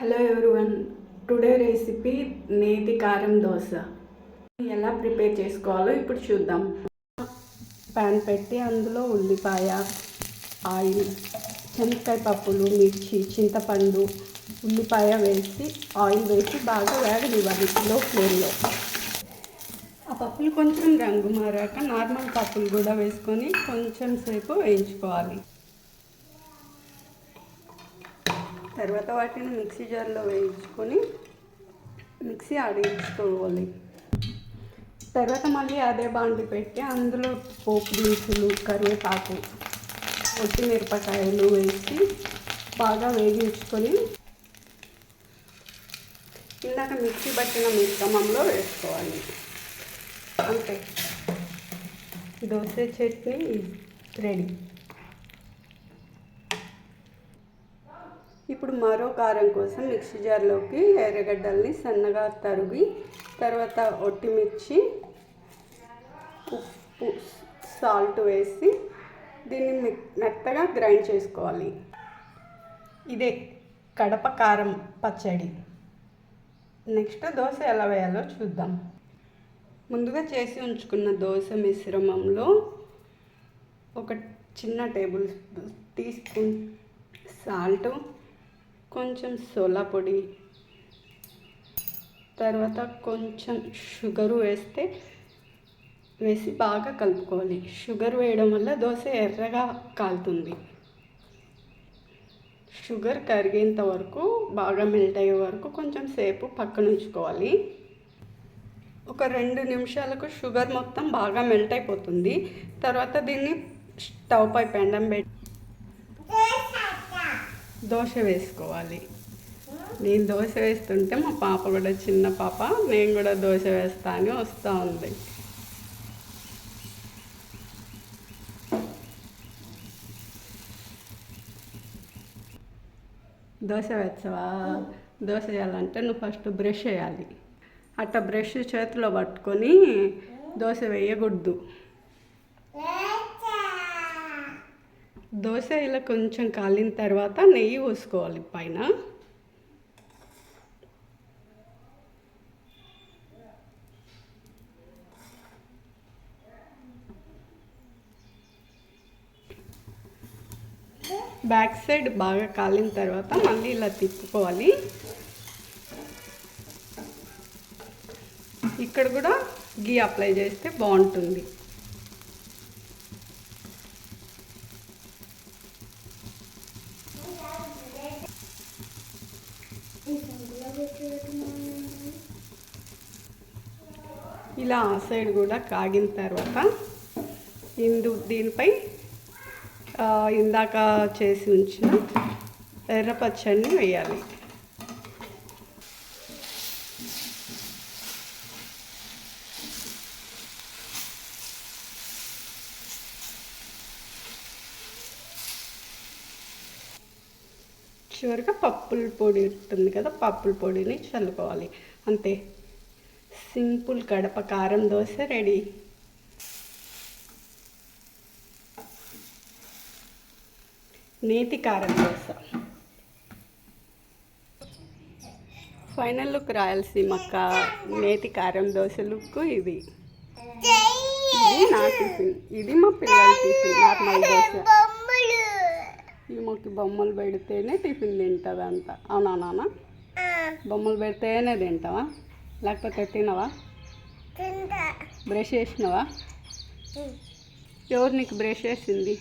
Hello everyone, today recipe నేతి కారం దోశ ఎలా ప్రిపేర్ చేసుకోవాలో ఇప్పుడు చూద్దాం. ప్యాన్ పెట్టి అందులో ఉల్లిపాయ, ఆయిల్, శనక్కాయ పప్పులు, మిర్చి, చింతపండు, ఉల్లిపాయ వేసి ఆయిల్ వేసి బాగా వేగనివ్వాలి లో ఫ్లేమ్లో. ఆ పప్పులు కొంచెం రంగు మారాక నార్మల్ పప్పులు కూడా వేసుకొని కొంచెం సేపు వేయించుకోవాలి. తర్వాత వాటిని మిక్సీ జార్లో వేయించుకొని మిక్సీ ఆడించుకోవాలి. తర్వాత మళ్ళీ అదే బాండి పెట్టి అందులో పోపు దినుసులు, కరివేపాకు, మిరపకాయలు వేసి బాగా వేగించుకొని ఇందాక మిక్సీ పట్టిన మిశ్రమంలో వేసుకోవాలి. అంతే, దోశ చట్నీ రెడీ. ఇప్పుడు మరో కారం కోసం మిక్సీ జార్లోకి ఎర్రగడ్డల్ని సన్నగా తరిగి, తర్వాత ఒట్టిమిర్చి, ఉప్పు, సాల్ట్ వేసి దీన్ని మెత్తగా గ్రైండ్ చేసుకోవాలి. ఇదే కడప కారం పచ్చడి. నెక్స్ట్ దోశ ఎలా వేయాలో చూద్దాం. ముందుగా చేసి ఉంచుకున్న దోశ మిశ్రమంలో ఒక చిన్న టీ స్పూన్ సాల్ట్, కొంచెం సోలా పొడి, తర్వాత కొంచెం షుగరు వేసి బాగా కలుపుకోవాలి. షుగర్ వేయడం వల్ల దోశ ఎర్రగా కాలుతుంది. షుగర్ కరిగేంత వరకు, బాగా మెల్ట్ అయ్యే వరకు కొంచెం సేపు పక్కన ఉంచుకోవాలి. ఒక 2 నిమిషాలకు షుగర్ మొత్తం బాగా మెల్ట్ అయిపోతుంది. తర్వాత దీన్ని స్టవ్ పై పెండం పెట్టి దోశ వేసుకోవాలి. నేను దోశ వేస్తుంటే మా పాప కూడా, చిన్న పాప, నేను కూడా దోశ వేస్తా అని వస్తూ ఉంది. దోశ వేస్తావా? దోశ చేయాలంటే నువ్వు ఫస్ట్ బ్రష్ వేయాలి. అట్లా బ్రష్ చేతిలో పట్టుకొని దోశ వేయకూడదు. దోశ ఇలా కొంచెం కాలిన తర్వాత నెయ్యి పోసుకోవాలి పైన. బ్యాక్ సైడ్ బాగా కాలిన తర్వాత మళ్ళీ ఇలా తిప్పుకోవాలి. ఇక్కడ కూడా గీ అప్లై చేస్తే బాగుంటుంది. ఇలా ఆ సైడ్ కూడా కాగిన తర్వాత దీనిపై ఇందాక చేసి ఉంచిన ఎర్ర పచ్చడిని వేయాలి. చివరిగా పప్పుల పొడి ఉంటుంది కదా, పప్పుల పొడిని చల్లుకోవాలి. అంతే, సింపుల్ కడప కారం దోశ రెడీ. నేతి కారం దోశ. ఫైనల్ లుక్ రాయలసీమక్క నేతి కారం దోశ లుక్ ఇది. ఇది నా టిఫిన్, ఇది మా పిల్లల టిఫిన్. నార్మల్ దోశ. ఈమెకి బొమ్మలు పెడితేనే టిఫిన్ తింటుంది అంట. అవునా నాన్న? బొమ్మలు పెడితేనే తింటావా? లేకపోతే తినవా? బ్రష్ చేసినవా? ఎవరు నీకు బ్రష్ చేసింది?